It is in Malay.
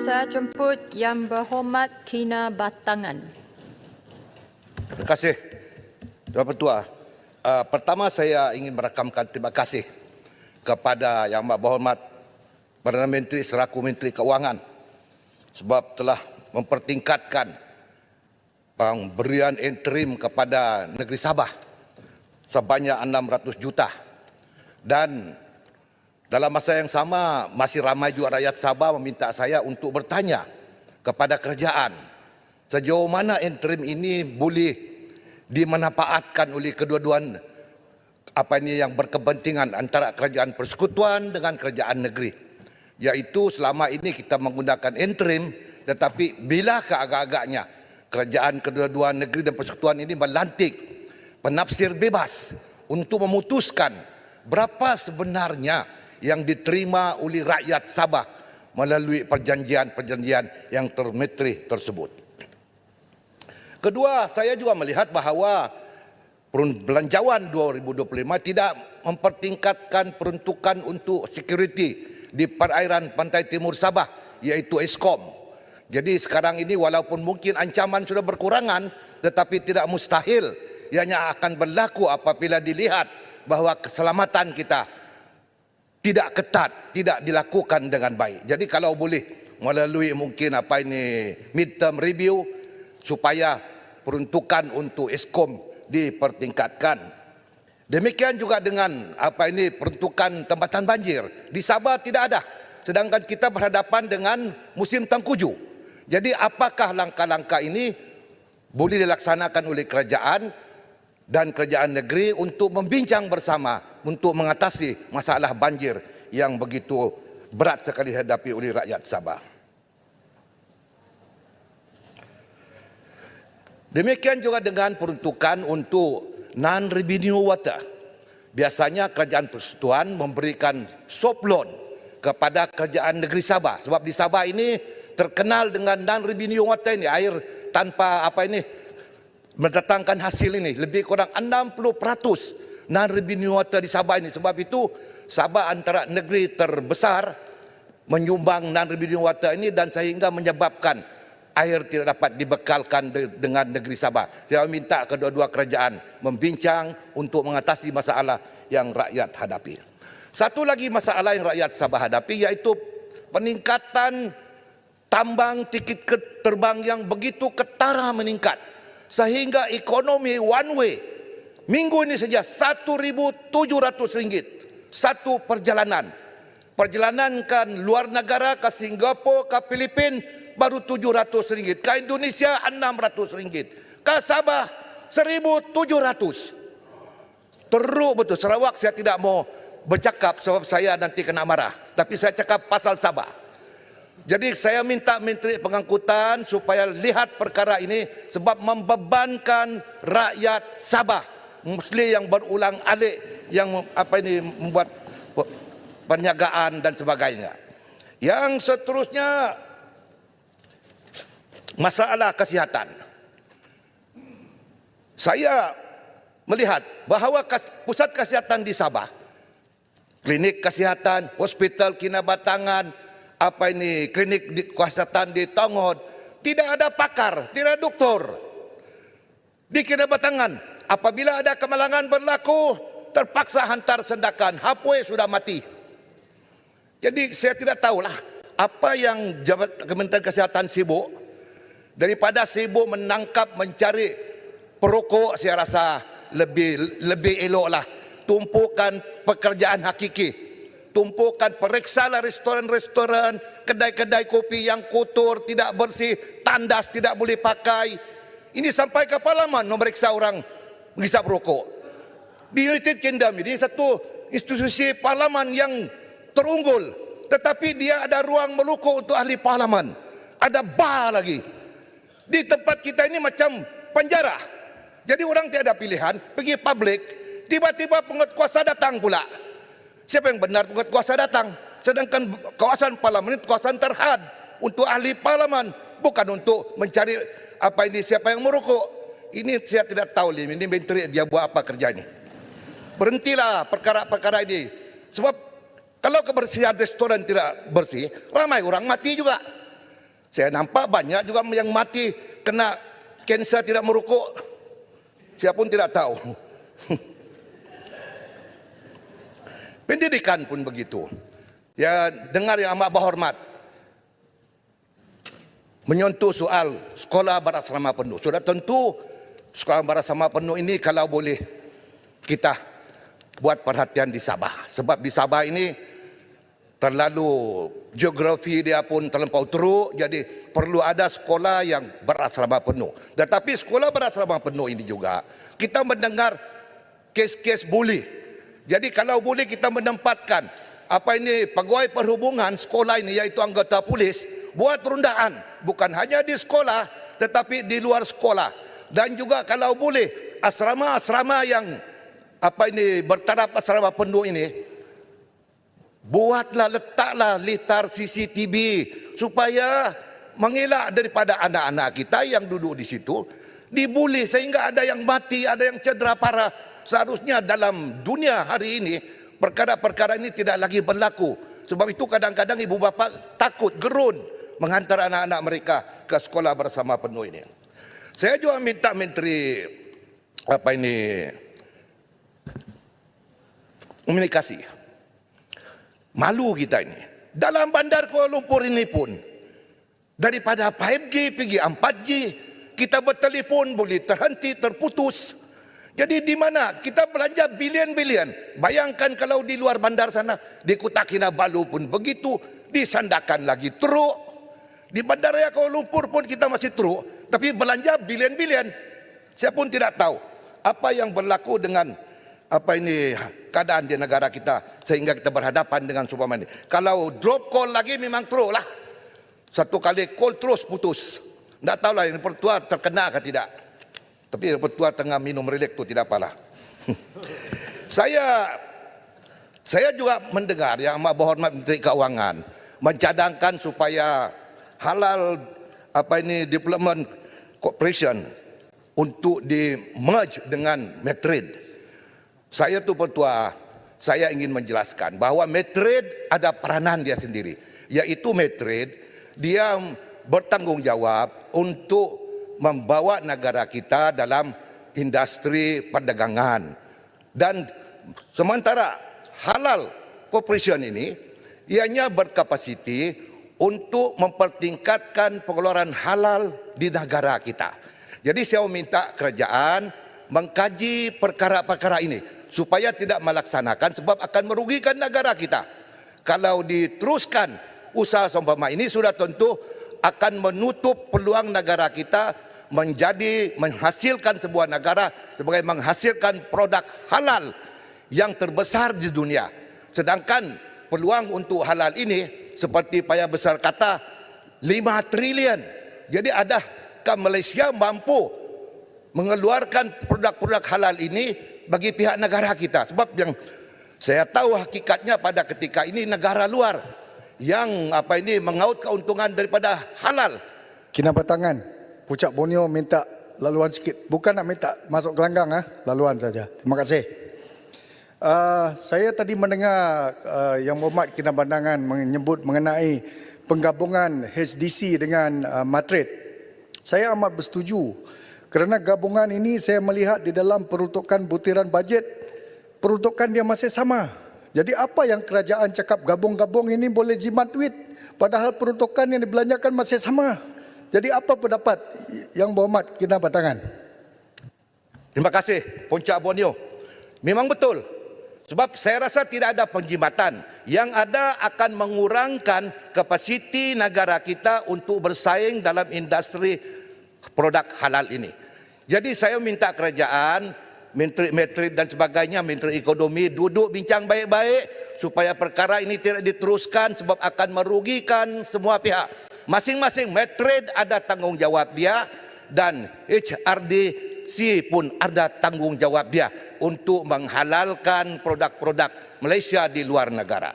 Saya jemput Yang Berhormat Kinabatangan. Terima kasih, Tuan Ketua. Pertama saya ingin merakamkan terima kasih kepada Yang Berhormat Perdana Menteri selaku Menteri Keuangan sebab telah mempertingkatkan pemberian interim kepada negeri Sabah sebanyak 600 juta. Dan dalam masa yang sama masih ramai juga rakyat Sabah meminta saya untuk bertanya kepada kerajaan sejauh mana interim ini boleh dimanfaatkan oleh kedua-dua yang berkepentingan antara kerajaan persekutuan dengan kerajaan negeri. Iaitu selama ini kita menggunakan interim, tetapi bila keagak-agaknya kerajaan kedua-dua negeri dan persekutuan ini melantik penafsir bebas untuk memutuskan berapa sebenarnya yang diterima oleh rakyat Sabah melalui perjanjian-perjanjian yang termetri tersebut. Kedua, saya juga melihat bahawa belanjawan 2025 tidak mempertingkatkan peruntukan untuk security di perairan pantai timur Sabah, iaitu Eskom. Jadi sekarang ini walaupun mungkin ancaman sudah berkurangan, tetapi tidak mustahil ianya akan berlaku apabila dilihat bahawa keselamatan kita tidak ketat, tidak dilakukan dengan baik. Jadi kalau boleh melalui mungkin midterm review supaya peruntukan untuk Eskom dipertingkatkan. Demikian juga dengan peruntukan tempatan banjir. Di Sabah tidak ada, sedangkan kita berhadapan dengan musim tengkujuh. Jadi apakah langkah-langkah ini boleh dilaksanakan oleh kerajaan dan kerajaan negeri untuk membincang bersama untuk mengatasi masalah banjir yang begitu berat sekali dihadapi oleh rakyat Sabah. Demikian juga dengan peruntukan untuk non-revenue water. Biasanya kerajaan persekutuan memberikan soft loan kepada kerajaan negeri Sabah. Sebab di Sabah ini terkenal dengan non-revenue water ini, air tanpa mendatangkan hasil ini. Lebih kurang 60% non-revenue water di Sabah ini. Sebab itu Sabah antara negeri terbesar menyumbang non-revenue water ini dan sehingga menyebabkan air tidak dapat dibekalkan dengan negeri Sabah. Saya minta kedua-dua kerajaan membincang untuk mengatasi masalah yang rakyat hadapi. Satu lagi masalah yang rakyat Sabah hadapi iaitu peningkatan tambang tiket terbang yang begitu ketara meningkat. Sehingga ekonomi one way minggu ini saja RM1,700 satu perjalanan. Perjalanan ke luar negara, ke Singapura, ke Filipina baru RM700, ke Indonesia RM600, ke Sabah RM1,700. Teruk betul. Sarawak saya tidak mau bercakap sebab saya nanti kena marah. Tapi saya cakap pasal Sabah. Jadi saya minta Menteri Pengangkutan supaya lihat perkara ini sebab membebankan rakyat Sabah. Mesti yang berulang alik yang membuat perniagaan dan sebagainya. Yang seterusnya masalah kesihatan. Saya melihat bahawa pusat kesihatan di Sabah, klinik kesihatan, hospital Kinabatangan, klinik kesihatan di Tonghod, tidak ada pakar, tidak ada doktor. Di Kinabatangan, apabila ada kemalangan berlaku, terpaksa hantar sendakan, halfway sudah mati. Jadi saya tidak tahulah apa yang Kementerian Kesihatan sibuk. Daripada sibuk menangkap, mencari perokok, saya rasa lebih eloklah tumpukan pekerjaan hakiki. Tumpukan periksalah restoran-restoran, kedai-kedai kopi yang kotor, tidak bersih, tandas tidak boleh pakai. Ini sampai ke Parlimen memeriksa orang menghisap rokok. Di United Kingdom ini satu institusi Parlimen yang terunggul, tetapi dia ada ruang merokok untuk ahli Parlimen. Ada bar lagi. Di tempat kita ini macam penjara. Jadi orang tiada pilihan, pergi publik, tiba-tiba penguatkuasa datang pula. Siapa yang benar penguatkuasa datang? Sedangkan kawasan Parlimen itu kawasan terhad untuk ahli Parlimen, bukan untuk mencari siapa yang merokok. Ini saya tidak tahu ini menteri dia buat apa kerja ini. Berhentilah perkara-perkara ini. Sebab kalau kebersihan restoran tidak bersih, ramai orang mati juga. Saya nampak banyak juga yang mati kena kanser tidak merokok. Saya pun tidak tahu. Pendidikan pun begitu. Ya, dengar yang amat berhormat. Menyentuh soal sekolah berasrama penuh. Sudah tentu sekolah berasrama penuh ini kalau boleh kita buat perhatian di Sabah. Sebab di Sabah ini terlalu geografi dia pun terlampau teruk, jadi perlu ada sekolah yang berasrama penuh. Tetapi sekolah berasrama penuh ini juga kita mendengar kes-kes buli. Jadi kalau boleh kita menempatkan pegawai perhubungan sekolah ini, iaitu anggota polis, buat rundaan bukan hanya di sekolah tetapi di luar sekolah. Dan juga kalau boleh asrama-asrama yang bertaraf asrama penuh ini, buatlah, letaklah litar CCTV supaya mengelak daripada anak-anak kita yang duduk di situ dibuli sehingga ada yang mati, ada yang cedera parah. Seharusnya dalam dunia hari ini perkara-perkara ini tidak lagi berlaku. Sebab itu kadang-kadang ibu bapa takut, gerun menghantar anak-anak mereka ke sekolah bersama penuh ini. Saya juga minta Menteri komunikasi. Malu kita ini. Dalam bandar Kuala Lumpur ini pun, daripada 5G pergi 4G, kita bertelefon boleh terhenti, terputus. Jadi di mana kita belanja bilion-bilion. Bayangkan kalau di luar bandar sana, di Kota Kinabalu pun begitu, di Sandakan lagi teruk. Di Bandaraya Kuala Lumpur pun kita masih teruk, tapi belanja bilion-bilion. Saya pun tidak tahu apa yang berlaku dengan keadaan di negara kita sehingga kita berhadapan dengan seumpama ini. Kalau drop call lagi memang teruk lah. Satu kali call terus putus. Tak tahulah yang pertua terkena ke tidak. Tapi yang pertua tengah minum relek tu tidak apalah. Saya juga mendengar yang amat berhormat Menteri Keuangan mencadangkan supaya halal development corporation untuk di merge dengan Medtrade. Saya tu pertua, saya ingin menjelaskan bahawa Medtrade ada peranan dia sendiri, yaitu Medtrade dia bertanggungjawab untuk membawa negara kita dalam industri perdagangan. Dan sementara halal corporation ini ianya berkapasiti untuk mempertingkatkan pengeluaran halal di negara kita. Jadi saya minta kerajaan mengkaji perkara-perkara ini supaya tidak melaksanakan sebab akan merugikan negara kita. Kalau diteruskan usaha seumpama ini sudah tentu akan menutup peluang negara kita menghasilkan sebuah negara sebagai menghasilkan produk halal yang terbesar di dunia. Sedangkan peluang untuk halal ini seperti Paya Besar kata 5 trilion. Jadi adakah Malaysia mampu mengeluarkan produk-produk halal ini bagi pihak negara kita? Sebab yang saya tahu hakikatnya pada ketika ini negara luar yang mengaut keuntungan daripada halal. Kinabatangan Pucak Borneo minta laluan sikit. Bukan nak minta masuk gelanggang, laluan saja. Terima kasih. Saya tadi mendengar Yang Berhormat Kinabatangan menyebut mengenai penggabungan HDC dengan Medtrade. Saya amat bersetuju. Kerana gabungan ini saya melihat di dalam peruntukan butiran bajet, peruntukan dia masih sama. Jadi apa yang kerajaan cakap gabung-gabung ini boleh jimat duit, padahal peruntukan yang dibelanjakan masih sama. Jadi apa pendapat Yang Berhormat Kinabatangan? Terima kasih Puncak Borneo. Memang betul. Sebab saya rasa tidak ada penjimatan. Yang ada akan mengurangkan kapasiti negara kita untuk bersaing dalam industri produk halal ini. Jadi saya minta kerajaan, Menteri dan sebagainya, Menteri Ekonomi duduk bincang baik-baik supaya perkara ini tidak diteruskan sebab akan merugikan semua pihak. Masing-masing Medtrade ada tanggungjawab dia dan HRDC pun ada tanggungjawab dia untuk menghalalkan produk-produk Malaysia di luar negara.